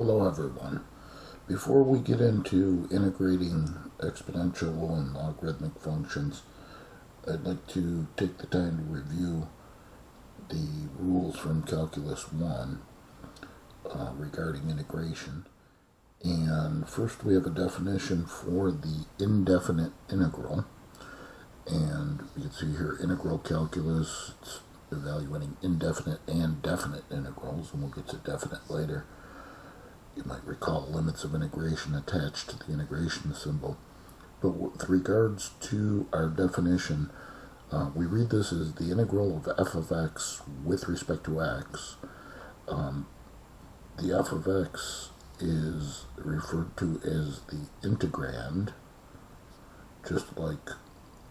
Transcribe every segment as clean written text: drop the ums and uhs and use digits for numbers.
Hello everyone. Before we get into integrating exponential and logarithmic functions, I'd like to take the time to review the rules from Calculus 1 regarding integration. And first we have a definition for the indefinite integral. And you can see here integral calculus, it's evaluating indefinite and definite integrals, and we'll get to definite later. You might recall limits of integration attached to the integration symbol. But with regards to our definition, we read this as the integral of f of x with respect to x. The f of x is referred to as the integrand, just like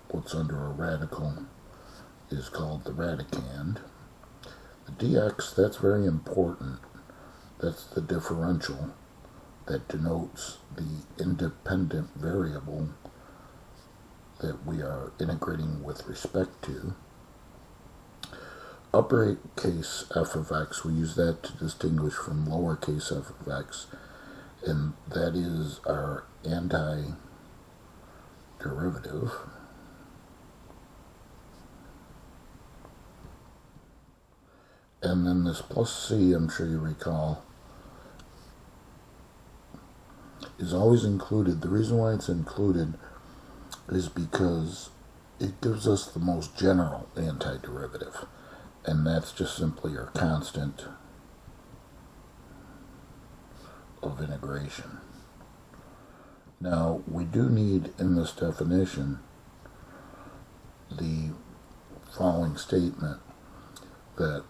what's under a radical is called the radicand. The dx, that's very important. That's the differential that denotes the independent variable that we are integrating with respect to. Uppercase f of x, we use that to distinguish from lowercase f of x, and that is our antiderivative. And then this plus c, I'm sure you recall, is always included. The reason why it's included is because it gives us the most general antiderivative, and that's just simply our constant of integration. Now, we do need in this definition the following statement that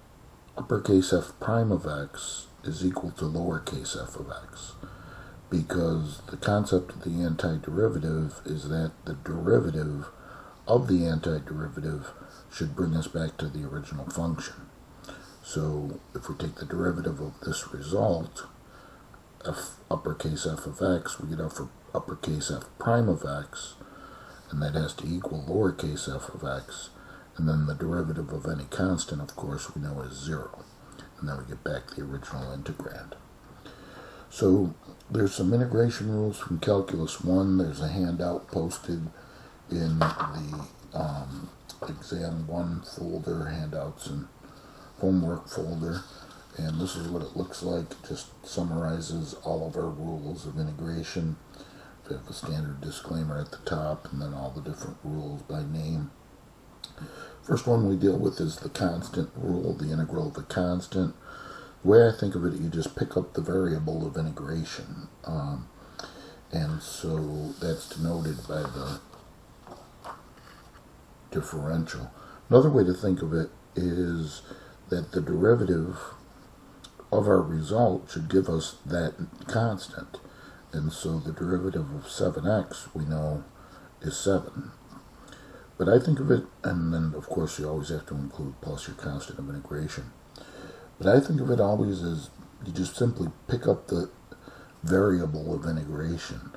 uppercase f prime of x is equal to lowercase f of x, because the concept of the antiderivative is that the derivative of the antiderivative should bring us back to the original function. So if we take the derivative of this result, uppercase f of x, we get uppercase f prime of x, and that has to equal lowercase f of x, and then the derivative of any constant, of course, we know is 0. And then we get back the original integrand. So there's some integration rules from Calculus 1. There's a handout posted in the Exam 1 folder, handouts and homework folder. And this is what it looks like. It just summarizes all of our rules of integration. We have a standard disclaimer at the top, and then all the different rules by name. First one we deal with is the constant rule, the integral of a constant. The way I think of it, you just pick up the variable of integration. And so that's denoted by the differential. Another way to think of it is that the derivative of our result should give us that constant. And so the derivative of 7x, we know, is 7. But I think of it, and then of course you always have to include plus your constant of integration. But I think of it always as you just simply pick up the variable of integration.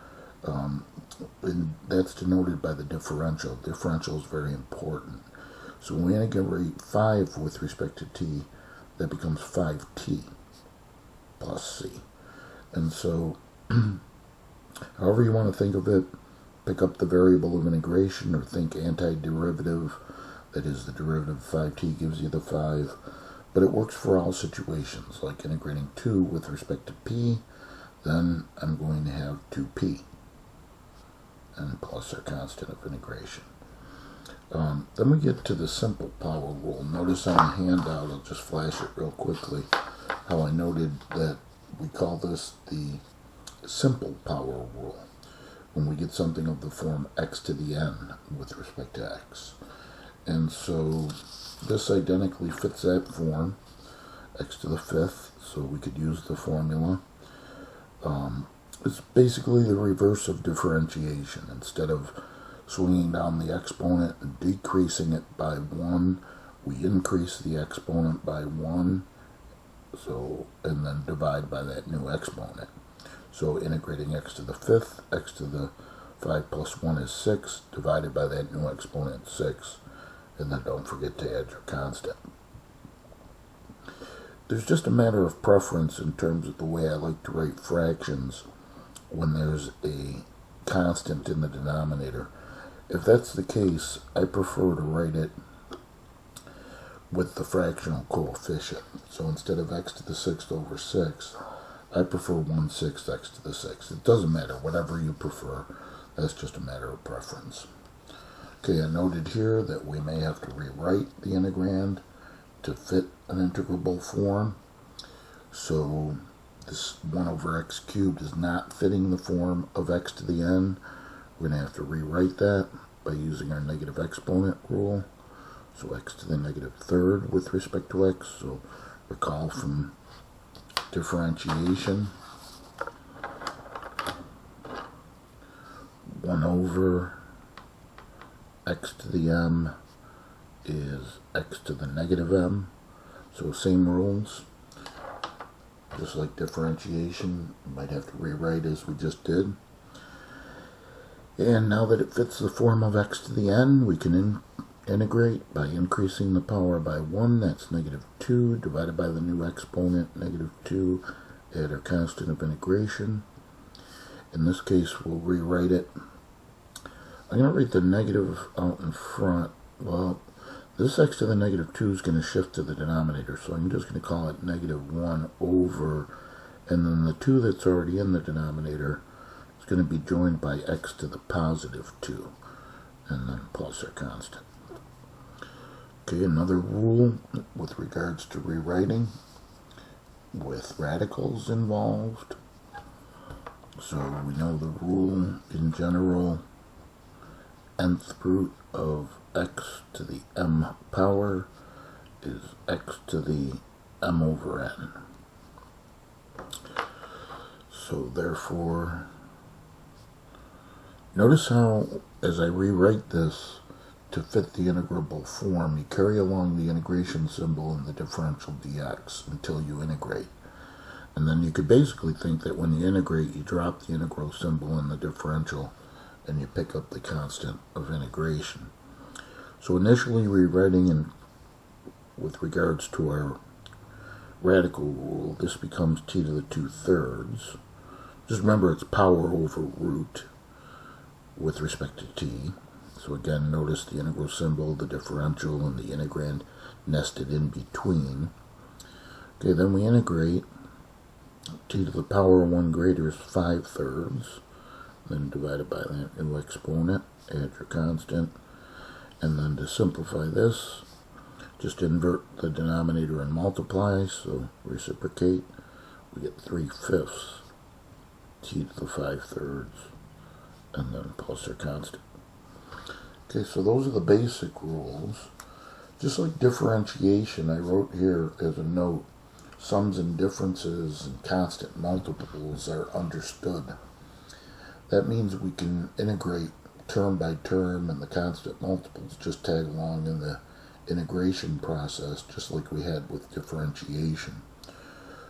And that's denoted by the differential. Differential is very important. So when we integrate 5 with respect to t, that becomes 5t plus c. And so, however you want to think of it, pick up the variable of integration, or think antiderivative, that is the derivative of 5t gives you the 5. But it works for all situations, like integrating 2 with respect to p, then I'm going to have 2p, and plus our constant of integration. Then we get to the simple power rule. Notice on the handout, I'll just flash it real quickly, how I noted that we call this the simple power rule, when we get something of the form x to the n with respect to x. And so this identically fits that form, x to the 5th, so we could use the formula. It's basically the reverse of differentiation. Instead of swinging down the exponent and decreasing it by 1, we increase the exponent by 1, and then divide by that new exponent. So integrating x to the 5th, x to the 5 plus 1 is 6, divided by that new exponent 6, and then don't forget to add your constant. there's just a matter of preference in terms of the way I like to write fractions when there's a constant in the denominator. If that's the case, I prefer to write it with the fractional coefficient. So instead of x to the 6th over 6, I prefer 1/6 x to the 6th. It doesn't matter, whatever you prefer. That's just a matter of preference. Okay, I noted here that we may have to rewrite the integrand to fit an integrable form. So this 1 over x cubed is not fitting the form of x to the n. We're going to have to rewrite that by using our negative exponent rule. So x to the negative third with respect to x. So recall from differentiation, 1 over x to the m is x to the negative m. So same rules. Just like differentiation, you might have to rewrite as we just did. And now that it fits the form of x to the n, we can integrate by increasing the power by 1. That's negative 2 divided by the new exponent, negative 2, at our constant of integration. In this case, we'll rewrite it. I'm going to write the negative out in front. Well, this x to the negative 2 is going to shift to the denominator, so I'm just going to call it negative 1 over, and then the 2 that's already in the denominator is going to be joined by x to the positive 2, and then plus our constant. Okay, another rule with regards to rewriting with radicals involved. So we know the rule in general, nth root of x to the m power is x to the m over n. So therefore, notice how as I rewrite this to fit the integrable form, you carry along the integration symbol in the differential dx until you integrate. And then you could basically think that when you integrate, you drop the integral symbol in the differential and you pick up the constant of integration. So initially rewriting in with regards to our radical rule, this becomes t to the 2/3. Just remember it's power over root with respect to t. So again, notice the integral symbol, the differential, and the integrand nested in between. Okay, then we integrate. T to the power 1 greater is 5/3. Then divided by that new exponent, add your constant. And then to simplify this, just invert the denominator and multiply, so reciprocate. We get 3/5 t to the 5/3, and then plus our constant. Okay, so those are the basic rules. Just like differentiation, I wrote here as a note, sums and differences and constant multiples are understood. That means we can integrate term by term, and the constant multiples just tag along in the integration process, just like we had with differentiation.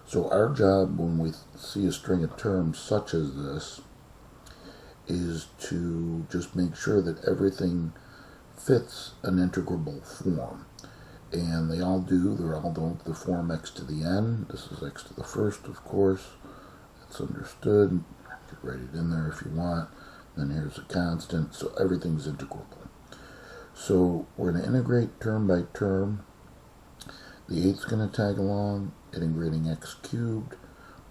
So our job when we see a string of terms such as this is to just make sure that everything fits an integrable form. And they all do. They're all the form x to the n. This is x to the first, of course. That's understood. You could write it in there if you want. Then here's a constant, so everything's integrable. So we're going to integrate term by term. The 8's going to tag along, integrating x cubed.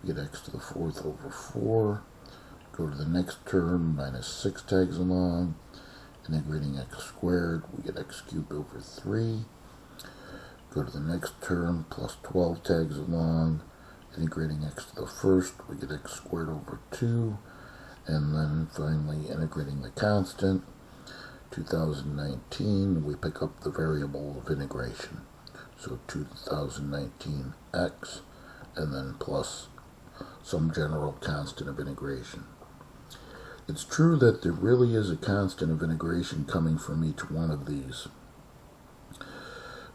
We get x to the 4th over 4. Go to the next term, minus 6 tags along. Integrating x squared, we get x cubed over 3. Go to the next term, plus 12 tags along. Integrating x to the first, we get x squared over 2. And then finally integrating the constant, 2019, we pick up the variable of integration. So 2019x, and then plus some general constant of integration. It's true that there really is a constant of integration coming from each one of these.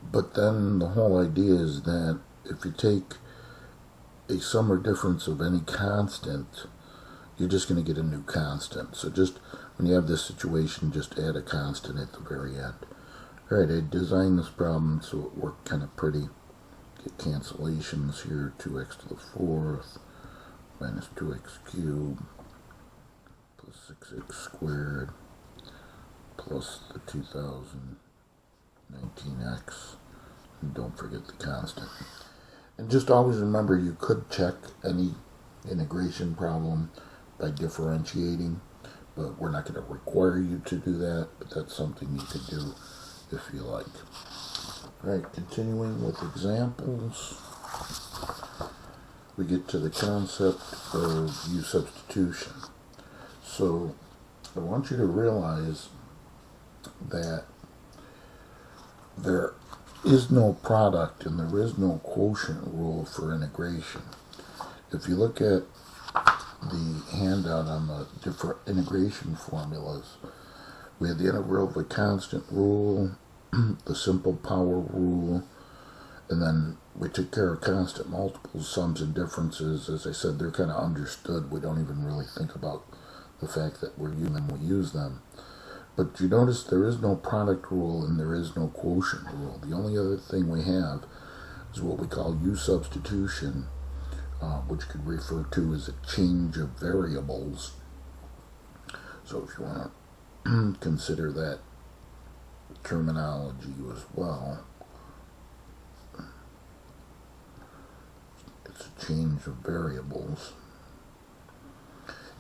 But then the whole idea is that if you take a sum or difference of any constant, you're just going to get a new constant. So just when you have this situation, just add a constant at the very end. Alright, I designed this problem so it worked kind of pretty. get cancellations here. 2x to the fourth minus 2x cubed plus 6x squared plus the 2019x. And don't forget the constant. And just always remember, you could check any integration problem by differentiating, but we're not going to require you to do that, but that's something you could do if you like. All right, continuing with examples, we get to the concept of U-Substitution. So I want you to realize that there is no product and there is no quotient rule for integration. If you look at the handout on the different integration formulas, we had the integral of the constant rule, the simple power rule, and then we took care of constant multiples, sums, and differences. As I said, they're kind of understood. We don't even really think about the fact that we're using them, we use them. But you notice there is no product rule and there is no quotient rule. The only other thing we have is what we call U-Substitution, which could refer to as a change of variables. So if you want to consider that terminology as well, it's a change of variables.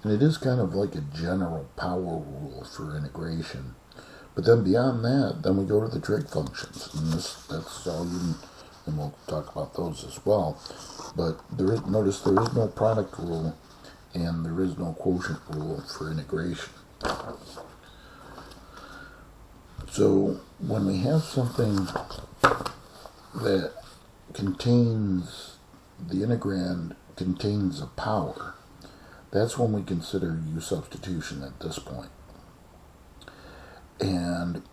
And it is kind of like a general power rule for integration. But then beyond that, then we go to the trig functions. And that's all you, and we'll talk about those as well. But notice there is no product rule and there is no quotient rule for integration. So when we have something that contains, the integrand contains a power, that's when we consider U-Substitution at this point. And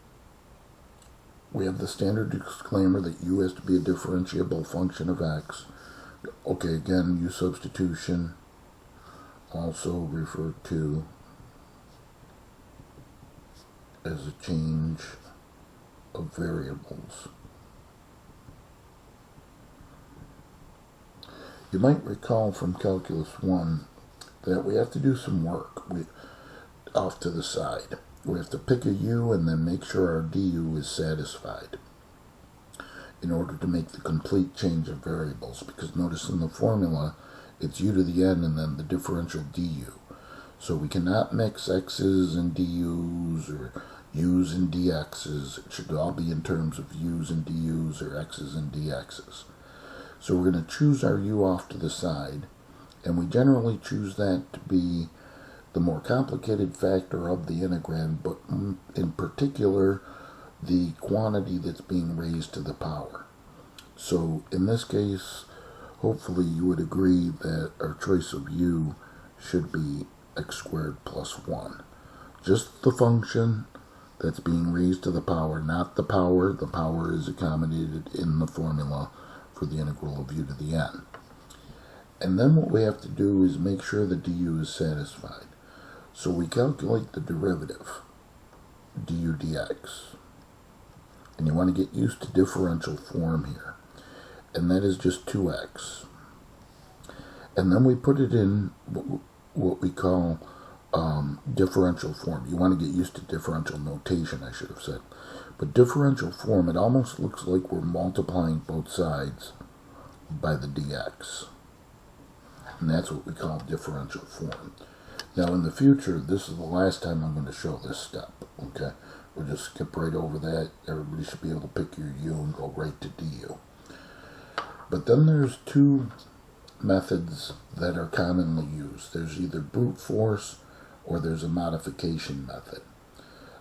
we have the standard disclaimer that U has to be a differentiable function of x. Okay, again, U-Substitution, also referred to as a change of variables. You might recall from Calculus 1 that we have to do some work off to the side. We have to pick a u and then make sure our du is satisfied in order to make the complete change of variables. Because notice in the formula, it's u to the n and then the differential du. So we cannot mix x's and du's or u's and dx's. It should all be in terms of u's and du's or x's and dx's. So we're going to choose our u off to the side. And we generally choose that to be the more complicated factor of the integrand, but in particular, the quantity that's being raised to the power. So in this case, hopefully you would agree that our choice of u should be x squared plus 1. Just the function that's being raised to the power, not the power. The power is accommodated in the formula for the integral of u to the n. And then what we have to do is make sure the du is satisfied. So we calculate the derivative, du dx. And you want to get used to differential form here. And that is just 2x. And then we put it in what we call differential form. You want to get used to differential notation, I should have said. But differential form, it almost looks like we're multiplying both sides by the dx. And that's what we call differential form. Now in the future, this is the last time I'm going to show this step, okay? We'll just skip right over that. Everybody should be able to pick your u and go right to du. But then there's two methods that are commonly used. There's either brute force or there's a modification method.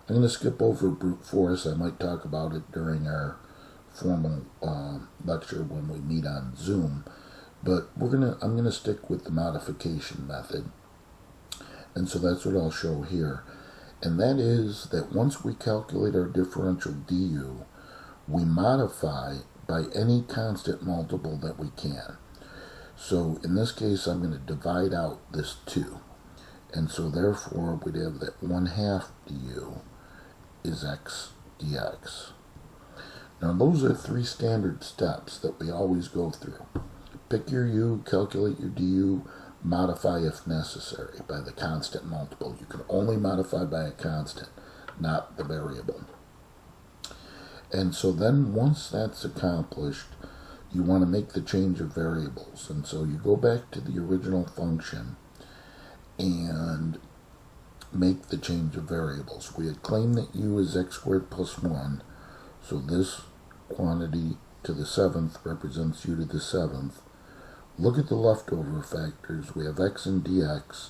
I'm going to skip over brute force. I might talk about it during our formal lecture when we meet on Zoom. But I'm going to stick with the modification method. And so that's what I'll show here. And that is that once we calculate our differential du, we modify by any constant multiple that we can. So in this case, I'm going to divide out this 2. And so therefore, we'd have that 1/2 du is x dx. Now those are three standard steps that we always go through. Pick your u, calculate your du, modify if necessary by the constant multiple. You can only modify by a constant, not the variable. And so then once that's accomplished, you want to make the change of variables. And so you go back to the original function and make the change of variables. We had claimed that u is x squared plus 1, so this quantity to the 7th represents u to the 7th. Look at the leftover factors. We have x and dx,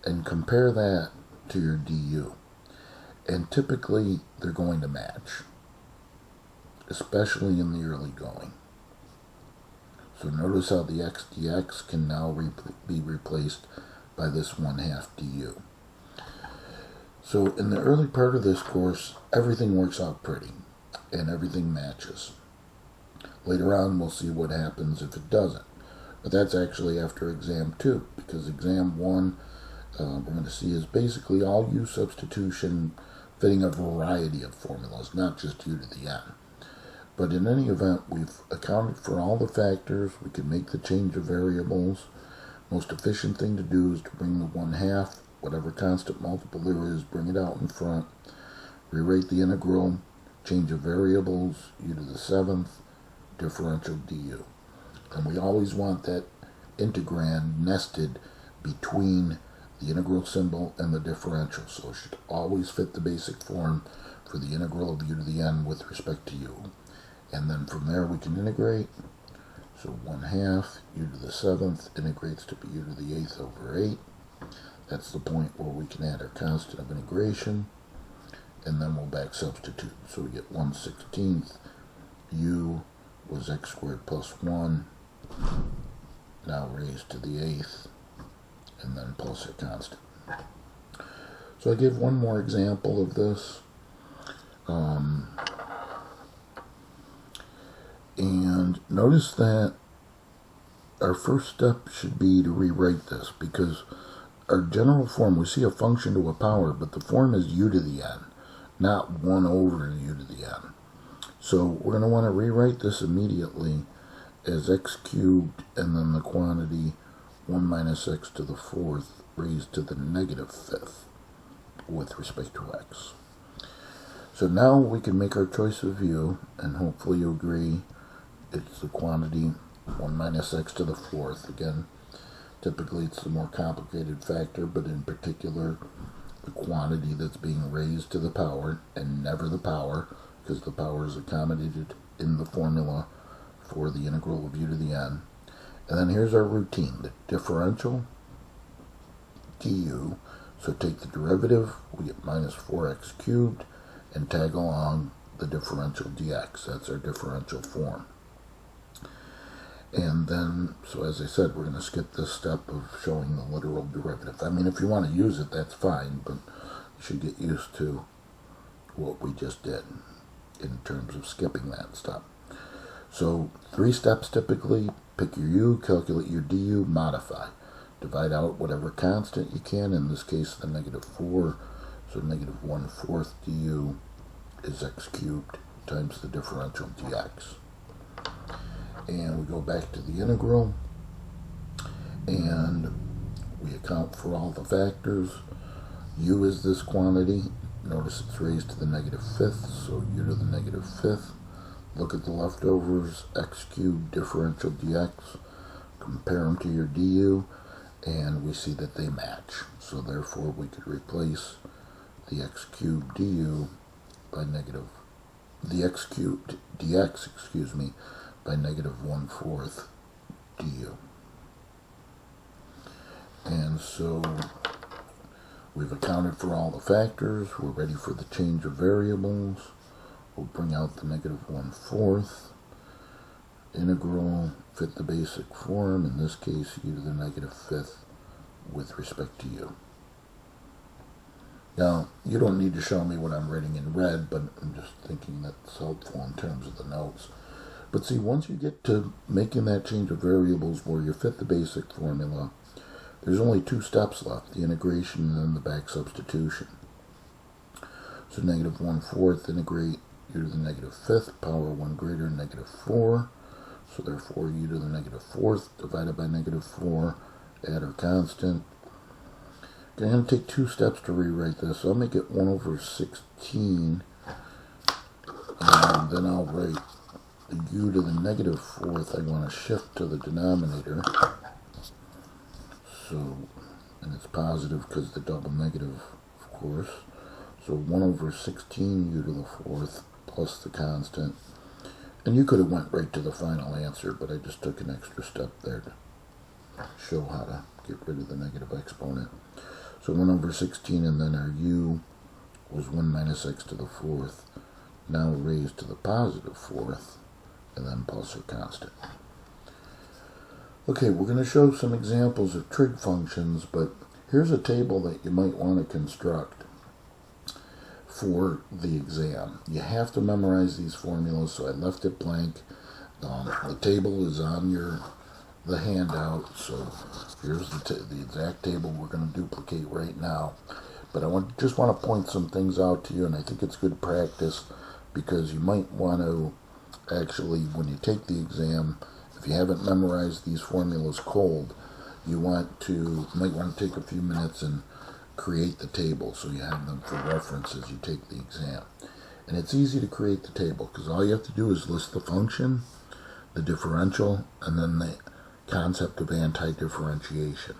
and compare that to your du. And typically, they're going to match, especially in the early going. So notice how the x dx can now be replaced by this 1/2 du. So in the early part of this course, everything works out pretty, and everything matches. Later on, we'll see what happens if it doesn't. But that's actually after exam 2, because exam 1, we're going to see, is basically all U-substitution fitting a variety of formulas, not just u to the n. But in any event, we've accounted for all the factors. We can make the change of variables. Most efficient thing to do is to bring the 1/2, whatever constant multiple there is, bring it out in front, rewrite the integral, change of variables, u to the 7th, differential du. And we always want that integrand nested between the integral symbol and the differential. So it should always fit the basic form for the integral of u to the n with respect to u. And then from there we can integrate. So 1/2 u to the 7th integrates to u to the 8th over 8. That's the point where we can add our constant of integration. And then we'll back substitute. So we get 1/16 u was x squared plus 1, now raised to the 8th, and then plus a constant. So I give one more example of this. And notice that our first step should be to rewrite this, because our general form, we see a function to a power, but the form is u to the n, not 1 over u to the n. So we're going to want to rewrite this immediately as x cubed and then the quantity 1 minus x to the 4th raised to the -5th with respect to x. So now we can make our choice of u, and hopefully you agree it's the quantity 1 minus x to the 4th. Again, typically it's the more complicated factor, but in particular the quantity that's being raised to the power, and never the power, because the power is accommodated in the formula for the integral of u to the n. And then here's our routine, the differential du. So take the derivative, we get minus 4x cubed, and tag along the differential dx. That's our differential form. And then, so as I said, we're going to skip this step of showing the literal derivative. I mean, if you want to use it, that's fine, but you should get used to what we just did in terms of skipping that step. So 3 steps typically: pick your u, calculate your du, modify. Divide out whatever constant you can, in this case the -4, so -1/4 du is x cubed times the differential dx. And we go back to the integral, and we account for all the factors. U is this quantity. Notice it's raised to the -5th, so u to the -5th. Look at the leftovers, x cubed, differential dx. Compare them to your du, and we see that they match. So therefore we could replace the x cubed du by the x cubed dx, by -1/4 du. And so we've accounted for all the factors. We're ready for the change of variables. We'll bring out the -1/4. Integral, fit the basic form, in this case u to the -5th with respect to u. Now, you don't need to show me what I'm writing in red, but I'm just thinking that's helpful in terms of the notes. But see, once you get to making that change of variables where you fit the basic formula, there's only 2 steps left, the integration and then the back substitution. So -1/4 integrate u to the negative fifth, power 1 greater than negative 4. So therefore u to the negative fourth divided by negative 4, add our constant. Okay, I'm going to take 2 steps to rewrite this. So I'll make it 1 over 16, and then I'll write the u to the negative fourth. I want to shift to the denominator. So, and it's positive because the double negative, of course. So 1 over 16 u to the fourth plus the constant. And you could have went right to the final answer, but I just took an extra step there to show how to get rid of the negative exponent. So 1 over 16, and then our u was 1 minus x to the fourth, now raised to the positive fourth, and then plus our constant. Okay, we're going to show some examples of trig functions, but here's a table that you might want to construct for the exam. You have to memorize these formulas, so I left it blank. The table is on the handout, so here's the exact table we're going to duplicate right now. But I just want to point some things out to you, and I think it's good practice because you might want to actually, when you take the exam, if you haven't memorized these formulas cold, you might want to take a few minutes and create the table so you have them for reference as you take the exam. And it's easy to create the table because all you have to do is list the function, the differential, and then the concept of anti-differentiation.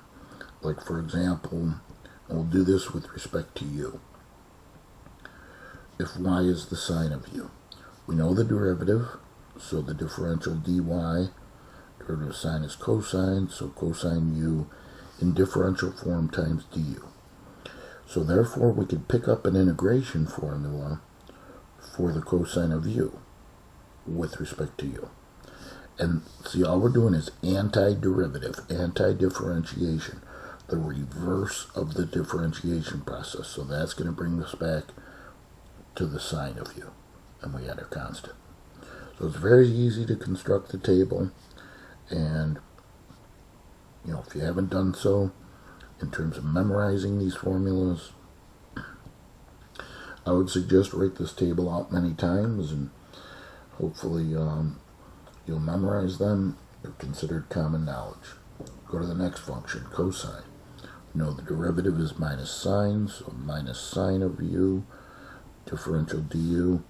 Like, for example, we'll do this with respect to u. If y is the sine of u, we know the derivative, so the differential dy, derivative of sine is cosine, so cosine u in differential form times du. So therefore we could pick up an integration formula for the cosine of u with respect to u. And see, all we're doing is anti-derivative, anti-differentiation, the reverse of the differentiation process. So that's going to bring us back to the sine of u, and we add our constant. So it's very easy to construct the table, and if you haven't done so in terms of memorizing these formulas, I would suggest write this table out many times, and hopefully you'll memorize them. They're considered common knowledge. Go to the next function, cosine. We know the derivative is minus sine, so minus sine of u, differential du.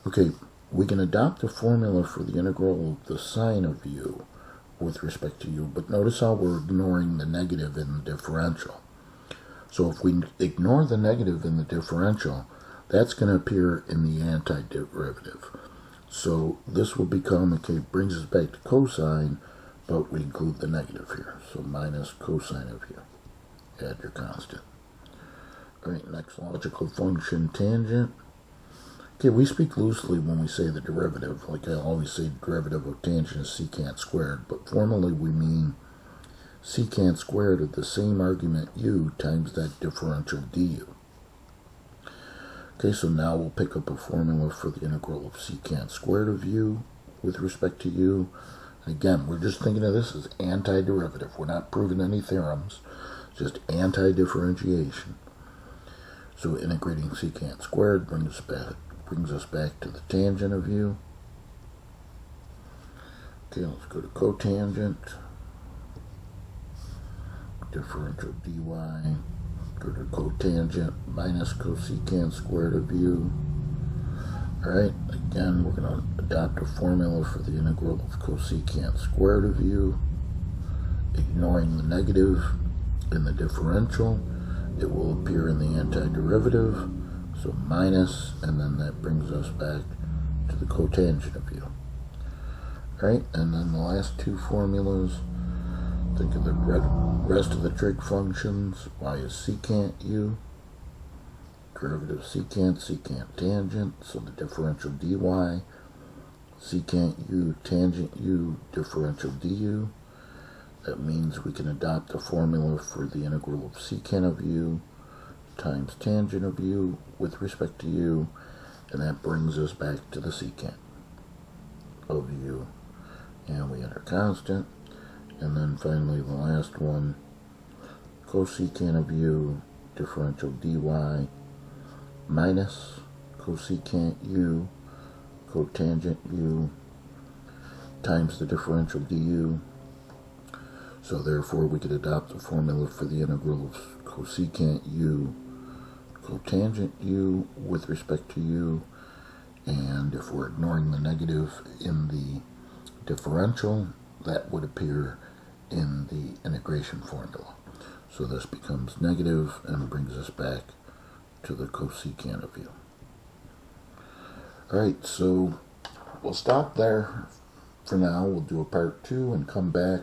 Okay, we can adopt a formula for the integral of the sine of u with respect to u, but notice how we're ignoring the negative in the differential. So if we ignore the negative in the differential, that's going to appear in the antiderivative. So this will become, okay, brings us back to cosine, but we include the negative here. So minus cosine of u. Add your constant. All right, next logical function, tangent. Okay, we speak loosely when we say the derivative. Like I always say, the derivative of tangent is secant squared, but formally we mean secant squared of the same argument u times that differential du. Okay, so now we'll pick up a formula for the integral of secant squared of u with respect to u. And again, we're just thinking of this as antiderivative. We're not proving any theorems, just anti-differentiation. So integrating secant squared brings us back to the tangent of u. Okay, let's go to cotangent. Differential dy. Go to cotangent minus cosecant squared of u. Alright, again, we're going to adopt a formula for the integral of cosecant squared of u. Ignoring the negative in the differential, it will appear in the antiderivative. So minus, and then that brings us back to the cotangent of u. Alright, and then the last two formulas, think of the rest of the trig functions. Y is secant u, derivative secant, secant tangent, so the differential dy, secant u, tangent u, differential du. That means we can adopt a formula for the integral of secant of u times tangent of u with respect to u, and that brings us back to the secant of u, and we add our constant. And then finally the last one, cosecant of u, differential dy, minus cosecant u, cotangent u times the differential du. So therefore we could adopt the formula for the integral of cosecant u cotangent u with respect to u, and if we're ignoring the negative in the differential, that would appear in the integration formula. So this becomes negative and brings us back to the cosecant of u. Alright, so we'll stop there for now. We'll do a part 2 and come back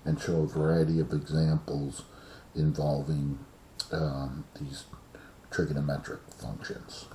and show a variety of examples involving these trigonometric functions.